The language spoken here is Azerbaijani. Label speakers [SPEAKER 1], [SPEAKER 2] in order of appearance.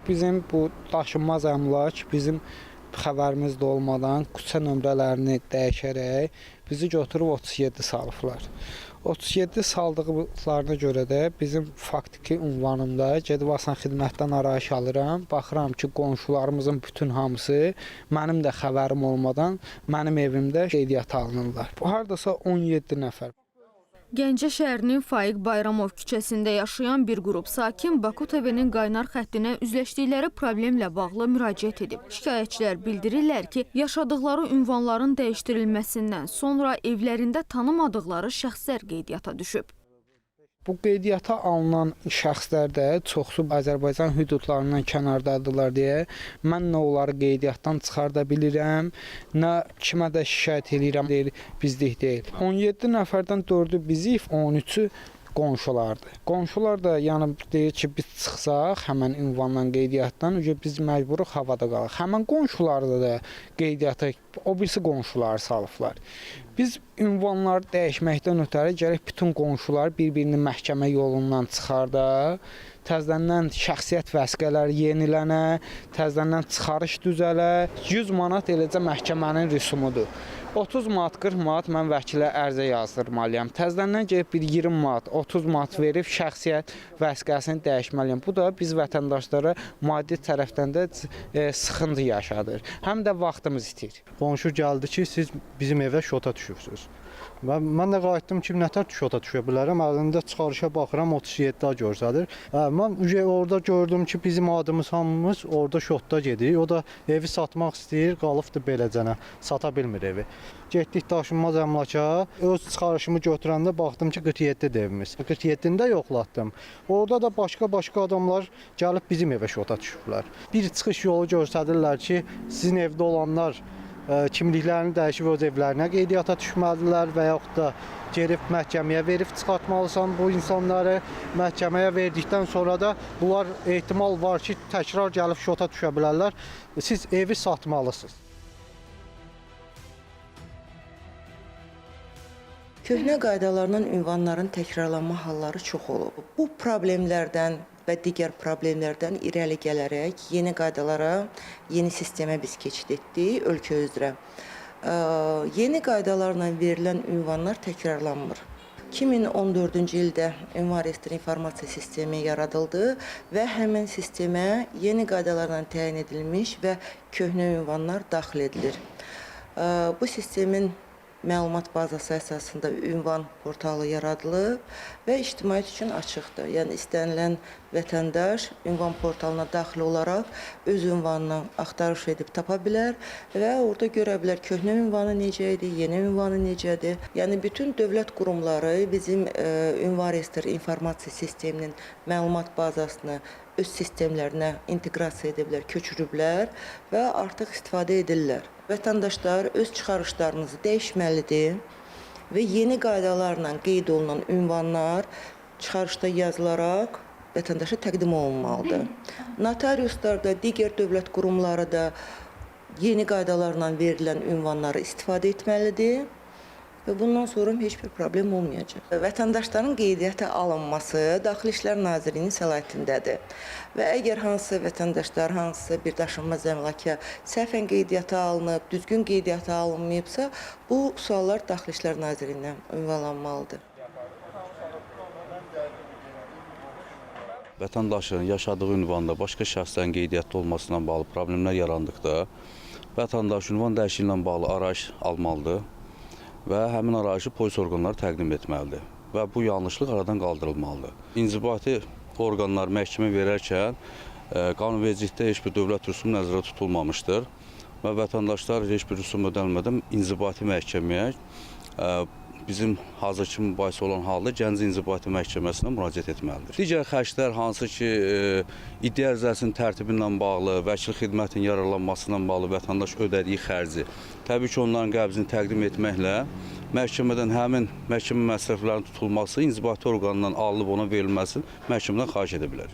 [SPEAKER 1] bizim bu daşınmaz əmlak bizim xəbərimizdə olmadan küçə nömrələrini dəyişərək bizi götürüb 37 salıblar. 37 saldıqlarına görə də bizim faktiki ünvanımda gedib asan xidmətdən arayış alıram. Baxıram ki, qonşularımızın bütün hamısı mənim də xəbərim olmadan mənim evimdə qeydiyyata alınırlar. Bu hardasa 17 nəfər.
[SPEAKER 2] Gəncə şəhərinin Faiq Bayramov küçəsində yaşayan bir qrup sakin Baku TV-nin qaynar xəttinə üzləşdikləri problemlə bağlı müraciət edib. Şikayətçilər bildirirlər ki, yaşadıkları ünvanların dəyişdirilməsindən sonra evlərində tanımadıkları şəxslər qeydiyyata düşüb.
[SPEAKER 1] Bu qeydiyyata alınan şəxslər də çoxsu Azərbaycan hüdudlarından kənardadırlar deyə mən nə onları qeydiyyatdan çıxarda bilirəm, nə kimə də şikayət edirəm, deyir, bizlik deyil. 17 nəfərdən 4-ü bizif, 13-ü qonşulardır. Qonşular da yəni deyir ki, biz çıxsaq həmən ünvandan qeydiyyatdan biz məcburuq havada qalaq. Həmən qonşularda da qeydiyyata o birisi qonşuları salıblar. Biz ünvanları dəyişməkdən ötəri gərək bütün qonşular bir-birini məhkəmə yolundan çıxarda, təzədən şəxsiyyət vəsiqələri yenilənə, təzədən çıxarış düzələ, 100 manat eləcə məhkəmənin rüsumudur. 30 manat, 40 manat mən vəkilə ərizə yazdırmalıyam. Təzədən gəlib bir 20 manat, 30 manat verib şəxsiyyət vəsiqəsini dəyişməliyəm. Bu da biz vətəndaşlara maddi tərəfdən də sıxıntı yaşadır. Həm də vaxtımız itir.
[SPEAKER 3] Qonşu gəldi ki, siz bizim evə şota düşürsünüz. Mən də qayıtdım ki, nətər şota düşə bilərəm. Əlində çıxarışa baxıram, 37 görsədir. Mən orada gördüm ki, bizim adımız hamımız orada şotda gedir. O da evi satmaq istəyir, qalıbdır beləcənə, sata bilmir evi. Getdik daşınmaz əmlaka, öz çıxarışımı götürəndə baxdım ki, 47 evimiz. 47-ni də yoxlatdım. Orada da başqa adamlar gəlib bizim evə şota düşüblər. Bir çıxış yolu göstərirlər ki, sizin evdə olanlar kimliklərini dəyişib öz evlərinə qeydiyyata düşməlidirlər və yaxud da gelib məhkəməyə verib çıxartmalısan bu insanları. Məhkəməyə verdikdən sonra da bunlar ehtimal var ki, təkrar gəlib şota düşə bilərlər. Siz evi satmalısınız.
[SPEAKER 4] Köhnə qaydalarla ünvanların təkrarlanma halları çox olub. Bu problemlərdən və digər problemlərdən irəli gələrək yeni qaydalara, yeni sistemə biz keçid etdik ölkə üzrə. Yeni qaydalarla verilən ünvanlar təkrarlanmır. 2014-cü ildə ünvan reyestri informasiya sistemi yaradıldı və həmin sistemə yeni qaydalarla təyin edilmiş və köhnə ünvanlar daxil edilir. Bu sistemin məlumat bazası əsasında ünvan portalı yaradılıb və ictimaiyyət üçün açıqdır. Yəni istənilən vətəndaş ünvan portalına daxil olaraq öz ünvanını axtarış edib tapa bilər və orada görə bilər köhnə ünvanı necə idi, yeni ünvanı necədir. Yəni bütün dövlət qurumları bizim ünvan reyestri informasiya sisteminin məlumat bazasını öz sistemlərinə inteqrasiya ediblər, köçürüblər və artıq istifadə edirlər. Vətəndaşlar öz çıxarışlarınızı dəyişməlidir və yeni qaydalarla qeyd olunan ünvanlar çıxarışda yazılaraq vətəndaşa təqdim olunmalıdır. Notariuslar da, digər dövlət qurumları da yeni qaydalarla verilən ünvanları istifadə etməlidir və bundan sonra heç bir problem olmayacaq. Vətəndaşların qeydiyyata alınması Daxili İşlər Nazirliyinin səlahiyyətindədir və əgər hansısa vətəndaşlar hansısa bir daşınmaz əmlaka səhvən qeydiyyata alınıb, düzgün qeydiyyata alınmayıbsa, bu suallar Daxili İşlər Nazirliyindən ünvanlanmalıdır.
[SPEAKER 5] Vətəndaşın yaşadığı ünvanda başqa şəxslərin qeydiyyatda olmasına bağlı problemlər yarandıqda vətəndaş ünvan dəyişikliyi ilə bağlı arayış almalıdır və həmin arayışı polis orqanları təqdim etməlidir və bu yanlışlıq aradan qaldırılmalıdır. İnzibati orqanlar məhkəmə verərkən qanunvericilikdə heç bir dövlət rüsumu nəzərdə tutulmamışdır və vətəndaşlar heç bir rüsum ödənilmədən inzibati məhkəməyə bizim hazırki mübahisə olan halda Gəncə İnzibati Məhkəməsinə müraciət etməlidir. Digər xərclər hansı ki, iddia ərizəsinin tərtibi ilə bağlı, vəkil xidmətinin yararlanması ilə bağlı vətəndaş ödədiyi xərci, təbii ki, onların qəbzini təqdim etməklə məhkəmədən həmin məhkəmə məsrəflərinin tutulması, inzibati orqanından alınıb ona verilməsi məhkəmədən xahiş edə bilər.